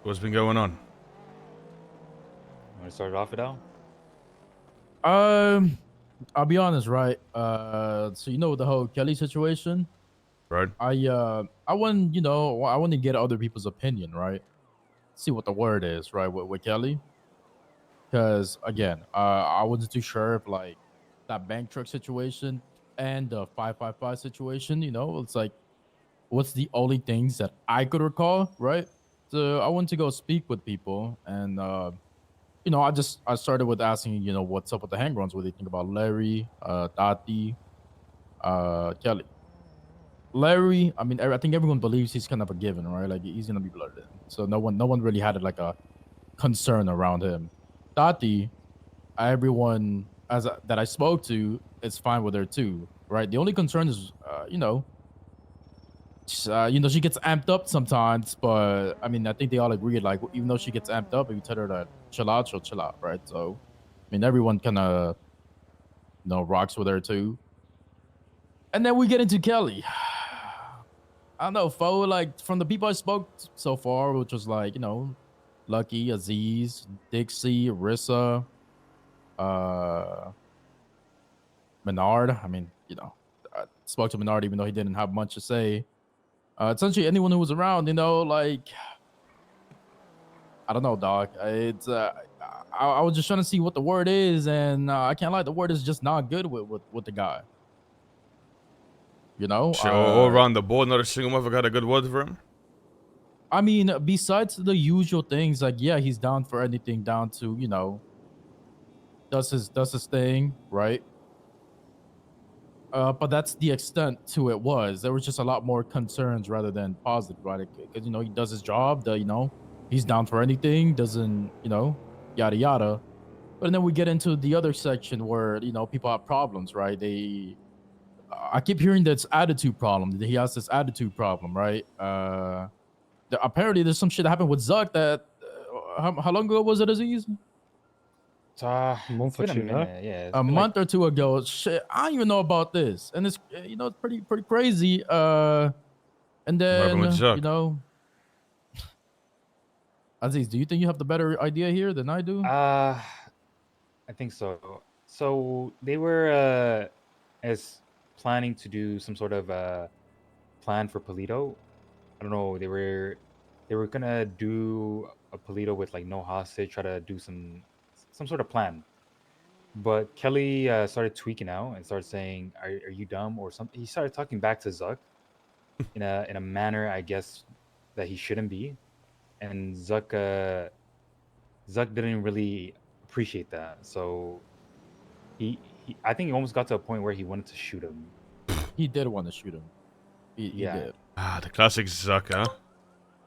What's been going on? Want to start it off, Adele? Um, I'll be honest, right? So you know the whole Kelly situation. Right? I want I want to get other people's opinion, right? See what the word is, right? With Kelly, because again, I wasn't too sure if like that bank truck situation and the 555 situation. It's like what's the only things that I could recall, right? So I went to go speak with people, and I started with asking, what's up with the hang runs? What do you think about Larry, Tati, Kelly? Larry, I mean, I think everyone believes he's kind of a given, right? Like he's gonna be blurred in. So no one really had like a concern around him. Tati, everyone that I spoke to is fine with her too, right? The only concern is, she gets amped up sometimes, but I mean, I think they all agree, like, even though she gets amped up, if you tell her to chill out, she'll chill out, right? So, I mean, everyone kind of, rocks with her too. And then we get into Kelly. I don't know, Fo, like, from the people I spoke so far, which was like, Lucky, Aziz, Dixie, Rissa, uh, Menard. I mean, I spoke to Menard even though he didn't have much to say. Essentially, anyone who was around, like, I don't know, dog. I was just trying to see what the word is, and I can't lie, the word is just not good with the guy. You know, Shit, all around the board, not a single motherfucker got a good word for him. I mean, besides the usual things, like yeah, he's down for anything, down to does his thing, right? But that's the extent to it was. There was just a lot more concerns rather than positive, right? Because he does his job. He's down for anything. Doesn't yada yada. But then we get into the other section where people have problems, right? I keep hearing this attitude problem. He has this attitude problem, right? Apparently there's some shit that happened with Zuck that how long ago was it, Aziz? A month it's or been a two, huh? minute. Yeah, it's A been like month or two ago. Shit, I don't even know about this, and it's it's pretty crazy. And What happened then with Zuck? Aziz, do you think you have the better idea here than I do? I think so. So they were as planning to do some sort of plan for Polito. I don't know. They were gonna do a Polito with like no hostage, try to do some sort of plan. But Kelly started tweaking out and started saying, "Are you dumb or something?" He started talking back to Zuck in a manner, I guess, that he shouldn't be, and Zuck didn't really appreciate that. So he I think he almost got to a point where he wanted to shoot him. He did want to shoot him. He Ah, Yeah. did. the classic Zuck, huh?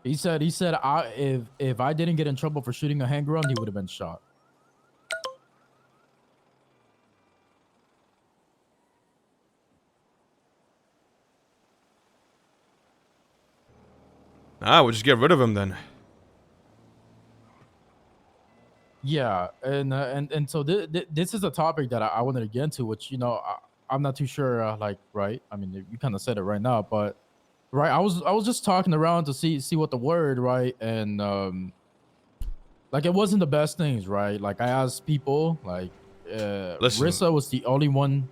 He said if I didn't get in trouble for shooting a hand grenade, he would have been shot. Ah, we'll just get rid of him then. Yeah, and so this is a topic that I wanted to get into, which I'm not too sure. Like, right? I mean, you kind of said it right now, but right, I was just talking around to see what the word, right, and like it wasn't the best things, right? Like I asked people, like Listen, Rissa was the only one.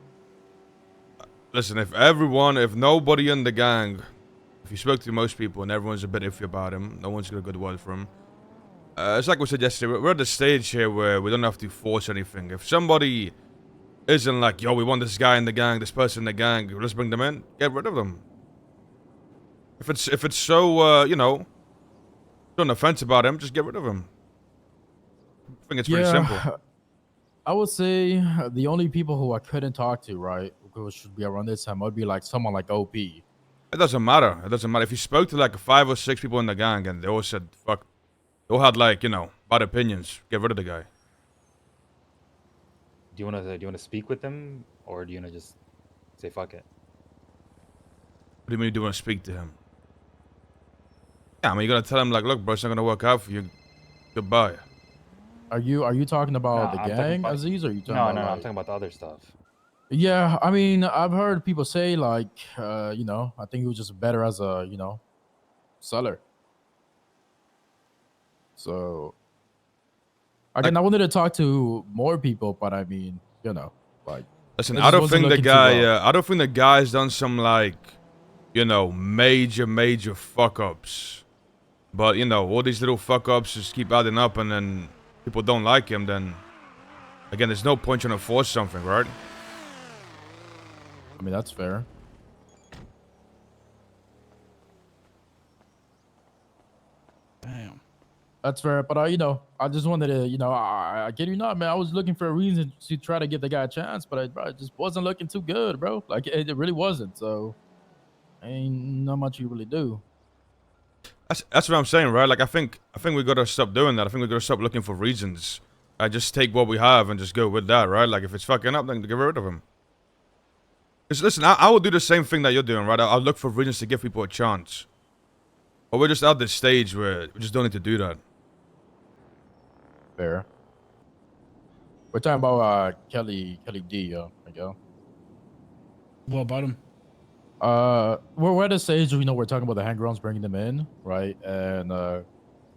listen, if nobody in the gang, if you spoke to most people and everyone's a bit iffy about him, no one's got a good word for him. It's like we said yesterday, we're at the stage here where we don't have to force anything. If somebody isn't like, yo, we want this guy in the gang, this person in the gang, let's bring them in, get rid of them. If it's so, so an offense about him, just get rid of him. I think it's pretty simple. Yeah, I would say the only people who I couldn't talk to, right, who should be around this time, would be like someone like OP. It doesn't matter. It doesn't matter. If you spoke to like 5 or 6 people in the gang and they all said, fuck, they all had like, bad opinions, get rid of the guy. Do you wanna speak with them, or do you wanna just say fuck it? What do you mean you do want to speak to him? Yeah, I mean, you're going to tell him like, look, bro, it's not going to work out for you. Goodbye. Are you talking No, about the I'm talking gang, about Aziz? Or are you talking no, about no, no. I'm like? talking about the other stuff. Yeah, I mean, I've heard people say like, I think he was just better as a, seller. So Like, again, I wanted to talk to more people, but I mean, like listen, it I just don't wasn't think the looking too guy. well. I don't think the guy's done some like, major fuck ups. But all these little fuck ups just keep adding up, and then people don't like him. Then again, there's no point trying to force something, right? I mean, that's fair. Damn. That's fair, but I just wanted to, I kid you not, man. I was looking for a reason to try to give the guy a chance, but bro, it just wasn't looking too good, bro. Like it really wasn't. So ain't not much you really do. That's what I'm saying, right? Like I think we gotta stop doing that. I think we gotta stop looking for reasons. I just take what we have and just go with that, right? Like if it's fucking up, then get rid of him. Because listen, I will do the same thing that you're doing, right? I'll look for reasons to give people a chance. But we're just at this stage where we just don't need to do that. Fair. We're talking about Kelly D, Miguel. What about him? We're at a stage, we're talking about the hang-grounds, bringing them in, right? And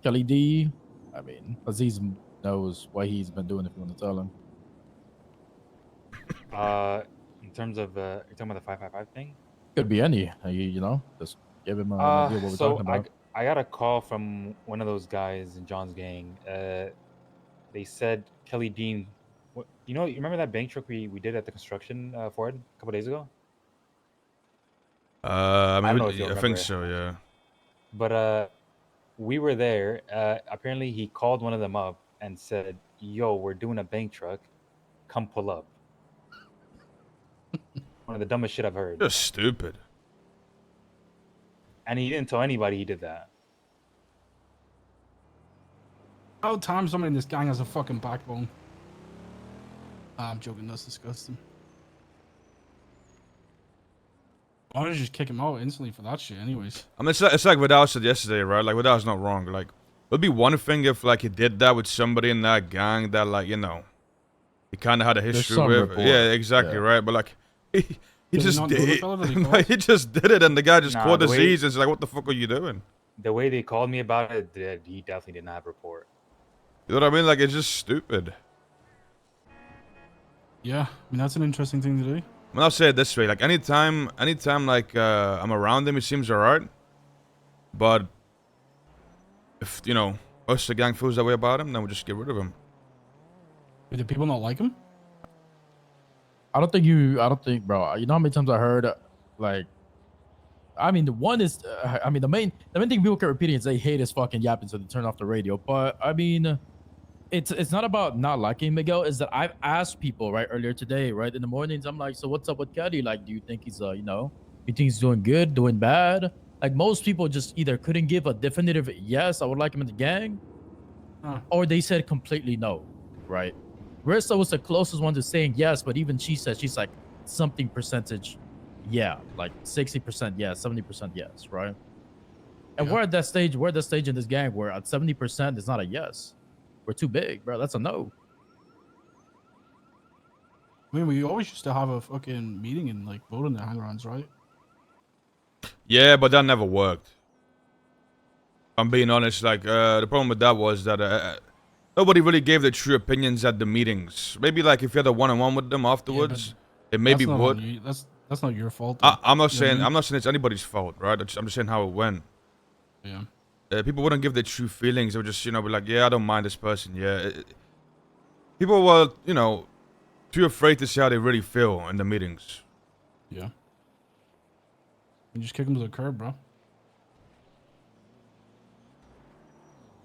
Kelly D, I mean, Aziz knows what he's been doing. If you want to tell him, In terms of you're talking about the 555 thing. could be any. Just give him an idea what we're So talking about. I got a call from one of those guys in John's gang. They said Kelly Dean. You remember that bank truck we did at the construction Ford a couple days ago? I I don't know mean, if you I remember think it. so, yeah. But we were there. Apparently, he called one of them up and said, "Yo, we're doing a bank truck. Come pull up." One of the dumbest shit I've heard. Just stupid. And he didn't tell anybody he did that. How time somebody in this gang has a fucking backbone? I'm joking. That's disgusting. Why don't you just kick him out instantly for that shit, anyways? I mean, it's like Vidal said yesterday, right? Like Vidal's not wrong. Like, it'd be one thing if like he did that with somebody in that gang that like he kind of had a history some with. rapport. Yeah, exactly, Yeah. right. But like he Does he just not know the did. fella that he No, called? he just did it, and the guy just Nah, caught the way- disease. And it's like, what the fuck are you doing? The way they called me about it, he definitely didn't have rapport. You know what I mean? Like it's just stupid. Yeah, I mean that's an interesting thing to do. I mean, I'll say it this way: like anytime like I'm around him, he seems alright. But if most of the gang feels that way about him, then we'll just get rid of him. Do people not like him? I don't think, bro. You know how many times I heard, like, I mean, the one is, the main thing people keep repeating is they hate his fucking yapping, so they turn off the radio. But I mean, it's not about not liking Miguel. Is that I've asked people right earlier today, right in the mornings. I'm like, so what's up with Kelly? Like, do you think he's you think he's doing good, doing bad? Like most people just either couldn't give a definitive yes, I would like him in the gang, or they said completely no, right? Rissa was the closest one to saying yes, but even she said she's like something percentage, yeah, like 60% yes, 70% yes, right? And Yeah. we're at that stage in this gang where at 70% it's not a yes. We're too big, bro. That's a no. I mean, we always used to have a fucking meeting and like vote on the hang-arounds, right? Yeah, but that never worked. I'm being honest. Like the problem with that was that nobody really gave their true opinions at the meetings. Maybe like if you had a one-on-one with them afterwards, it maybe That's not on would. you. That's not your fault. though. I'm not You know what I saying mean? I'm not saying it's anybody's fault, right? I'm just saying how it went. Yeah. People wouldn't give their true feelings. They would just be like, yeah, I don't mind this person. Yeah. People were too afraid to say how they really feel in the meetings. Yeah. You just kick him to the curb, bro.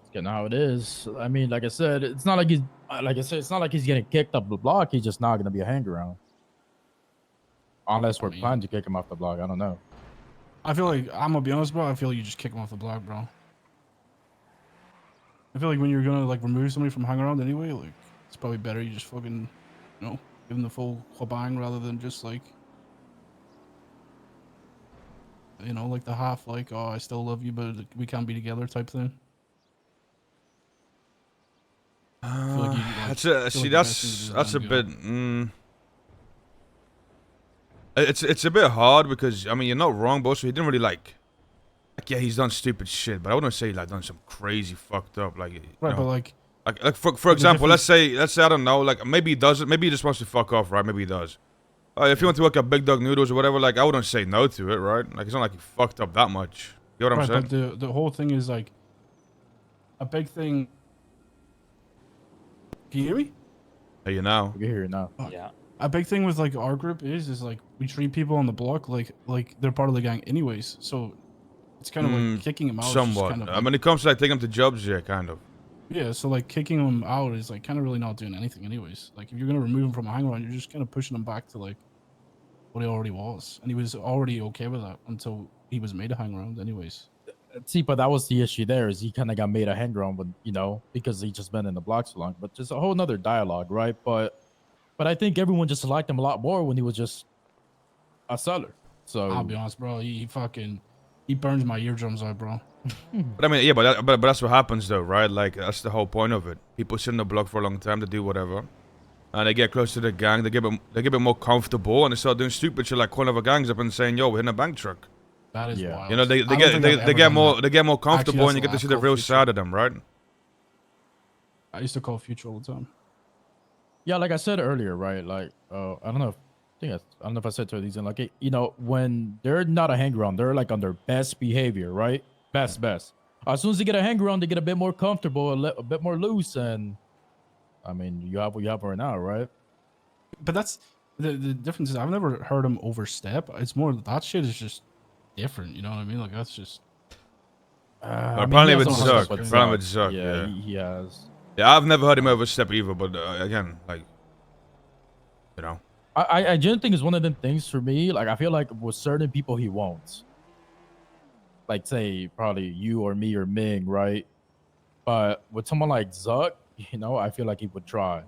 It's getting how it is. I mean, like I said, it's not like it's not like he's getting kicked off the block. He's just not gonna be a hang around. Unless we're mean- planning to kick him off the block. I don't know. I feel like I'm gonna be honest, bro. I feel like you just kick him off the block, bro. I feel like when you're gonna like remove somebody from hang around anyway, like it's probably better you just fucking, give them the full whabang rather than just like, like the half like, oh, I still love you, but we can't be together type thing. I feel like you, like, That's feel see, like the best thing to do is that's a let him go. bit. It's a bit hard because I mean you're not wrong, but also he didn't really like Like, yeah, he's done stupid shit, but I wouldn't say he's like done some crazy fucked up, like, you Right, know, but like, like for the example, let's difference- say I don't know, like maybe he doesn't, maybe he just wants to fuck off, right? Maybe he does. If you Yeah. want to work at Big Dog Noodles or whatever, like I wouldn't say no to it, right? Like it's not like he fucked up that much. You know what I'm right, saying? but the whole thing is like a big thing. Can you hear me? Hey, you know. We can hear you now. Fuck. Yeah. A big thing with like our group is like we treat people on the block like they're part of the gang anyways. So it's kind of like kicking them out. Is just Somewhat. kind of I like, mean, it comes to like taking them to jobs, yeah, kind of. yeah, so like kicking them out is like kind of really not doing anything anyways. Like if you're gonna remove him from a hang around, you're just kind of pushing him back to like what he already was, and he was already okay with that until he was made a hang around anyways. See, but that was the issue there is he kind of got made a hanger on, with, because he just been in the block so long. But just a whole nother dialogue, right? But I think everyone just liked him a lot more when he was just a seller. So I'll be honest, bro. He burns my eardrums out, bro. But I mean, yeah, but that's what happens though, right? Like that's the whole point of it. People sit in the block for a long time to do whatever, and they get close to the gang. They get a bit more comfortable, and they start doing stupid shit like calling other gangs up and saying, "Yo, we're in a bank truck." That is Yeah. wild. You know, they I don't think I've ever done that. they get more comfortable, that's and you the get to last see the call real feature. side of them, right? I used to call Future all the time. yeah, like I said earlier, right? Like, I don't know. I don't know if I said to these in like, when they're not a hanger on, they're like on their best behavior, right? Best. As soon as they get a hanger on, they get a bit more comfortable, a bit more loose, and I mean, you have what you have right now, right? But that's the difference is I've never heard him overstep. It's more that shit is just different. You know what I mean? Like that's just I mean, apparently he has with overstepped Zuck. with Apparently with Zuck, Yeah, yeah. he has. Yeah, I've never heard him overstep either, but again, like, you know. I genuinely think it's one of them things for me. Like, I feel like with certain people he won't. Like, say, probably you or me or Ming, right? But with someone like Zuck, I feel like he would try.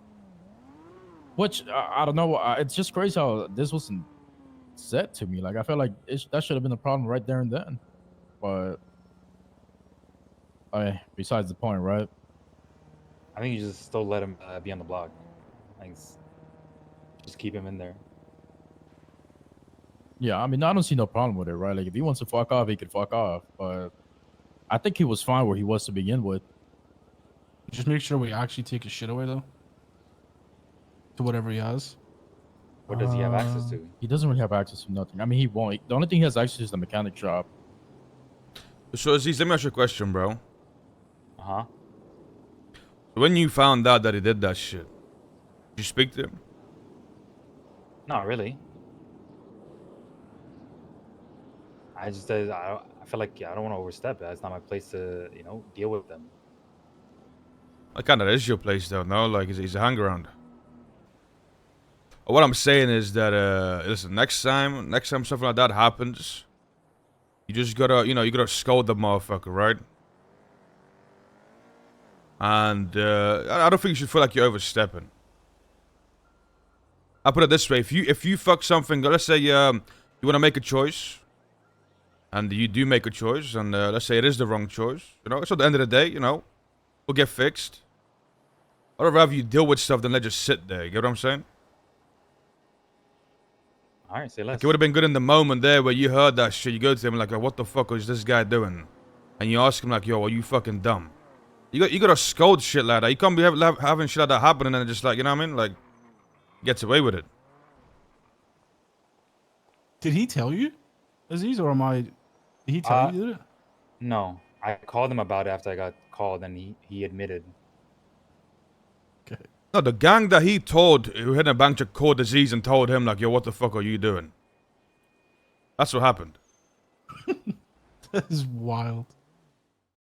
Which, I don't know. It's just crazy how this wasn't said to me. Like, I feel like that should have been a problem right there and then. But, besides the point, right? I think you just still let him be on the block. Like, just keep him in there. Yeah, I mean, I don't see no problem with it, right? Like, if he wants to fuck off, he can fuck off. But I think he was fine where he was to begin with. just make sure we actually take his shit away though. To whatever he has. What does he have access to? He doesn't really have access to nothing. I mean, he won't. The only thing he has access to is the mechanic shop. So Aziz, let me ask you a question, bro. Uh-huh. When you found out that he did that shit, did you speak to him? Not really. I just I feel like I don't want to overstep. That's not my place to deal with them. Like, kind of is your place though, no? Like, he's a hang around. What I'm saying is that, listen, next time something like that happens, you just gotta, you gotta scold the motherfucker, right? And, I don't think you should feel like you're overstepping. I'll put it this way, if you fuck something, let's say, you wanna make a choice, and you do make a choice, and, let's say it is the wrong choice, so at the end of the day, will get fixed. I'd rather you deal with stuff than let just sit there, you get what I'm saying? All right, say less. Like, it would have been good in the moment there where you heard that shit. You go to him like, what the fuck is this guy doing? And you ask him like, yo, are you fucking dumb? You gotta scold shit like that. You can't be having shit like that happen and then just like, you know what I mean? Like, gets away with it. Did he tell you, Aziz, or am I? Did he tell you? No, I called him about it after I got called, and he admitted. Okay. No, the gang that he told, who had a bank check, called Aziz and told him like, yo, what the fuck are you doing? That's what happened. That is wild.